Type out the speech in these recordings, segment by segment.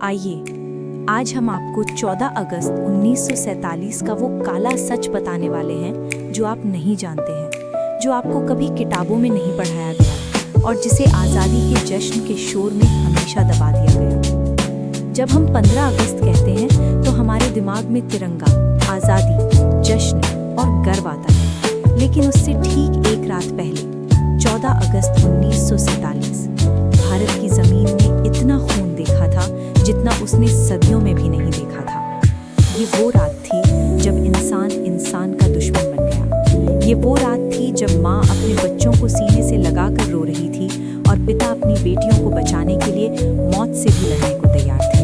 आइए आज हम आपको 14 अगस्त 1947 का वो काला सच बताने वाले हैं जो आप नहीं जानते हैं, जो आपको कभी किताबों में नहीं पढ़ाया गया और जिसे आज़ादी के जश्न के शोर में हमेशा दबा दिया गया। जब हम 15 अगस्त कहते हैं तो हमारे दिमाग में तिरंगा, आज़ादी, जश्न और गर्व आता है, लेकिन उससे ठीक एक रात पहले 14 अगस्त 1947 भारत की ज़मीन ने इतना खून देखा था जितना उसने सदियों में भी नहीं देखा था। ये वो रात थी जब इंसान इंसान का दुश्मन बन गया। ये वो रात थी जब माँ अपने बच्चों को सीने से लगाकर रो रही थी और पिता अपनी बेटियों को बचाने के लिए मौत से भी लड़ने को तैयार थे।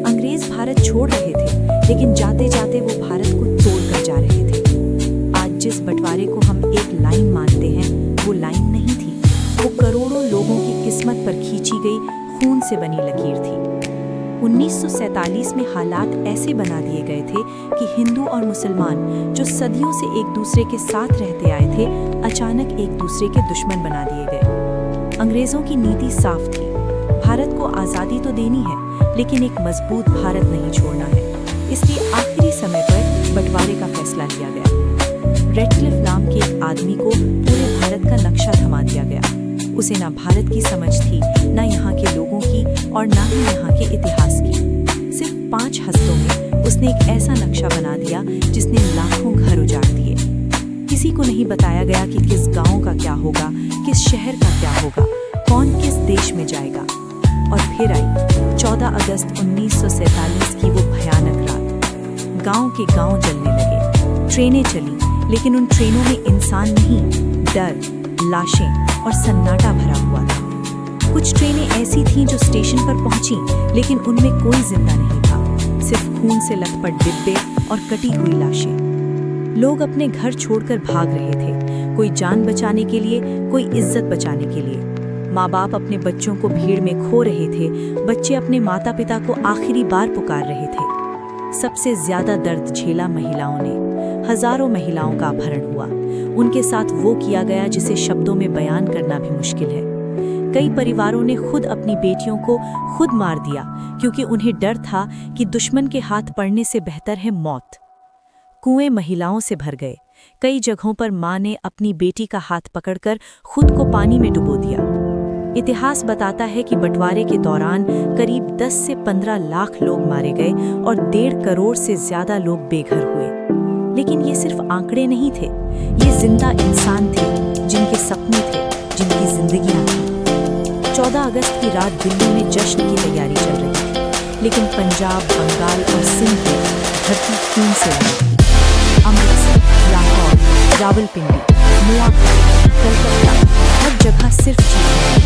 अंग्रेज भारत छोड़ रहे थे, लेकिन जाते जाते वो भारत को तोड़ कर जा रहे थे। आज जिस बंटवारे को हम एक लाइन मानते हैं, वो लाइन नहीं थी, वो करोड़ों लोगों की किस्मत पर खींची गई खून से बनी लकीर थी। 1947 में हालात ऐसे बना दिए गए थे कि हिंदू और मुसलमान जो सदियों से एक दूसरे के साथ रहते आए थे, अचानक एक दूसरे के दुश्मन बना दिए गए। अंग्रेजों की नीति साफ थी, भारत को आज़ादी तो देनी है, लेकिन एक मजबूत भारत नहीं छोड़ना है। इसलिए आखिरी समय पर बंटवारे का फैसला लिया गया। रेडक्लिफ नाम के एक आदमी को पूरे भारत का नक्शा थमा दिया गया। उसे ना भारत की समझ थी, ना यहाँ के लोगों की और ना ही यहाँ के इतिहास की। सिर्फ 5 हफ्तों में उसने एक ऐसा नक्शा बना दिया जिसने लाखों घर उजाड़ दिए। किसी को नहीं बताया गया कि किस गांव का क्या होगा, किस शहर का क्या होगा, कौन किस देश में जाएगा। और फिर आई 14 अगस्त 1947 की वो भयानक रात। गांव के गांव जलने लगे। ट्रेनें चली, लेकिन उन ट्रेनों में इंसान नहीं, डर, लाशें और सन्नाटा भरा हुआ था। कुछ ट्रेनें ऐसी थीं जो स्टेशन पर पहुंची, लेकिन उनमें कोई जिंदा नहीं था, सिर्फ खून से लथपथ डिब्बे और कटी हुई लाशें। लोग अपने घर छोड़कर भाग रहे थे, कोई जान बचाने के लिए, कोई इज्जत बचाने के लिए। माँ बाप अपने बच्चों को भीड़ में खो रहे थे, बच्चे अपने माता पिता को आखिरी बार पुकार रहे थे। सबसे ज्यादा दर्द झेला महिलाओं ने। हजारों महिलाओं का अपहरण हुआ। उनके साथ वो किया गया जिसे शब्दों में बयान करना भी मुश्किल है। कई परिवारों ने खुद अपनी बेटियों को खुद मार दिया, क्योंकि उन्हें डर था कि दुश्मन के हाथ पड़ने से बेहतर है मौत। कुएं महिलाओं से भर गए। कई जगहों पर मां ने अपनी बेटी का हाथ पकड़कर खुद को पानी में डुबो दिया। इतिहास बताता है कि बंटवारे के दौरान करीब 10 से 15 लाख लोग मारे गए और 1.5 करोड़ से ज्यादा लोग बेघर हुए। लेकिन ये सिर्फ आंकड़े नहीं थे, ये जिंदा इंसान थे, जिनके सपने थे, जिनकी जिंदगियां थी। 14 अगस्त की रात दिल्ली में जश्न की तैयारी चल रही थी, लेकिन पंजाब, बंगाल और सिंध में धरती खून से लगी थी। अमृतसर, लाहौर, रावलपिंडी, नुआकोट, कलकत्ता, हर जगह सिर्फ चीखें।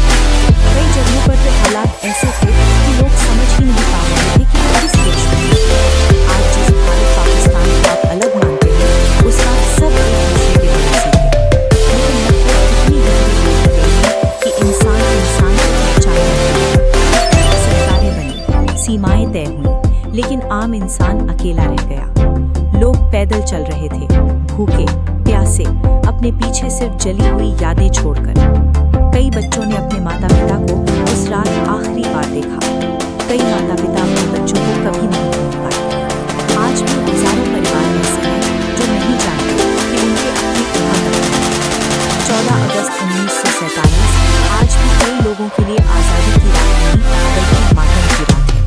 कई जगहों पर तो हालात ऐसे थे कि लोग समझ ही नहीं पा रहे थे कि वो किस देश में हैं। आज जिस भारत पाकिस्तान को आप अलग मानते हैं, उस रात सब एक दूसरे के पड़ोसी थे। लेकिन नफरत इतनी गहरी हो गई कि इंसान इंसान को पहचानने लगा। सरकारें बनी, सीमाएं तय हुई, लेकिन आम इंसान अकेला रह गया। लोग पैदल चल रहे थे, भूखे, प्यासे, अपने पीछे सिर्फ जली हुई यादें छोड़कर। कई बच्चों ने अपने माता पिता को उस रात आखिरी बार देखा। कई माता पिता अपने बच्चों को कभी नहीं भूल पाए। आज भी हजारों परिवार ऐसे हैं जो नहीं जानते कि उनके अपने कहाँ तक हैं। 14 अगस्त 1947 आज भी कई लोगों के लिए आज़ादी की रात नहीं, बल्कि मातम की रात है।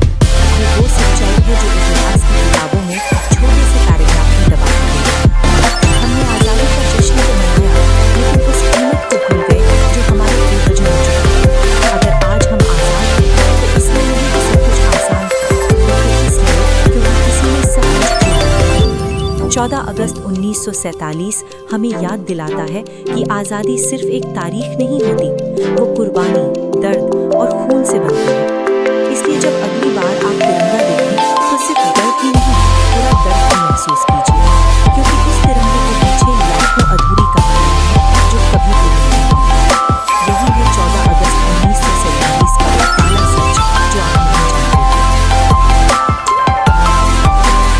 ये वो सच्चाई है जो इतिहास की किताबों में छोटे से पैराग्राफ में दबा दी गई है। हमने आज़ादी का जश्न तो मनाया, लेकिन उस कीमत को भूल गए जो हमारे पूर्वजों ने चुकाई। अगर आज हम आज़ाद हैं तो इसलिए नहीं कि सब कुछ आसान था, बल्कि इसलिए क्योंकि किसी ने सब कुछ किया। 14 अगस्त 1947 हमें याद दिलाता है कि आज़ादी सिर्फ एक तारीख नहीं होती, वो कुर्बानी, दर्द और खून से बनती है। इसलिए जब अगली बार आप तिरंगा देखें तो सिर्फ दर्द ही नहीं, पूरा दर्द भी महसूस कीजिए।